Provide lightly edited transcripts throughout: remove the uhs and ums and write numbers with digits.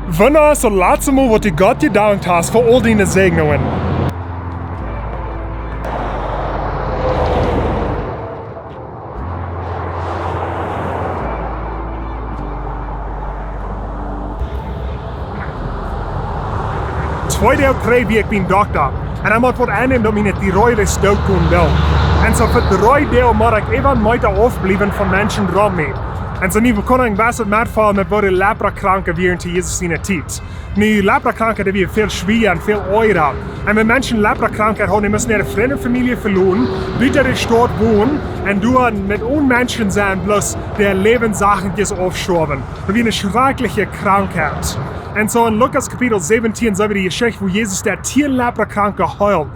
Wanneer is het laatste Mal, wat je Gott gedankt hast für all deine Segnungen? Tweede april wie ik ben dokter. En hij moet wat aannemen dat mijn thyroid dood kon doen. En zo voor 3 dagen moet ik even moeten afblijven van mensen rond mij. En zo nu, we kunnen best het metvallen met worden leprakranken weer in Jezus zijn tijd. Nu, leprakranken dat weer veel schwer en veel eurer. En wenn Menschen leprakranken hebben, die müssen ihre Freundenfamilie verloren, wieder de Stadt wohnen und du mit Menschen sein, bloß der Lebenssachen aufstorben. Das ist eine schreckliche Krankheit. Und so in Lukas Kapitel 17 sehen wir die Geschichte, wo Jesus der 10 Leprakranken heilt.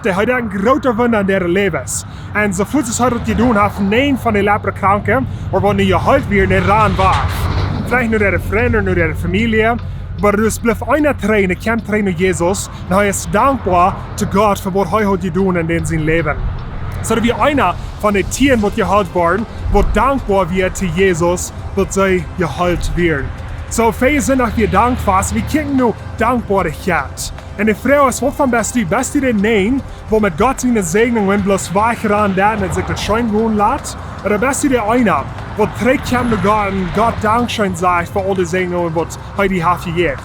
Er hat ein großer Wunder in der Lebens. Und so viel es heute getan hat, 9 von den Leprakranken, aber wenn die geheilt werden, nicht ran warf. Vielleicht nur ihre Freunde, nur ihre Familie, aber es bleibt einer Träne, kein Träne Jesus, und er ist dankbar zu Gott für was er hat getan in seinem Leben. So wie einer von den 10 wird geheilt worden, wird dankbar wird zu Jesus, wird sie geheilt werden. So viele sind auch wir dankbar, wir kriegen nur Dankbarkeit. Und die Frage ist, wovon bist du denn nein, wo mit Gott seine Segnungen bloß weich ran werden und sich das schön gehen lässt? Oder bist du der einer, wo trägt Gott und Gott Dankeschön sagt für all die Segnungen, was er dir hat gegeben?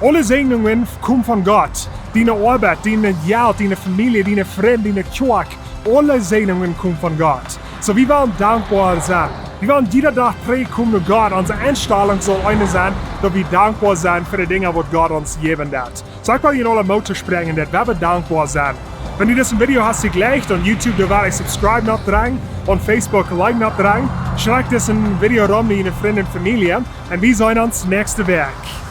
Alle Segnungen kommen von Gott. Deine Arbeit, deine Geld, deine Familie, deine Freunde, deine Kirche, alle Segnungen kommen von Gott. So wir wollen dankbar sein. Wir wollen jeder Tag kommen zu Gott. Unsere Einstellung soll eine sein, dass wir dankbar sein für die Dinge, die Gott uns geben hat. So ich will in alle Motor sprechen, dass wir dankbar sein. Wenn du dieses Video hast geklickt und YouTube, da werde ich subscribe noch dran und Facebook like noch dran. Schreib das ein Video rum in deine Freunde und Familie und wir sehen uns nächste Woche.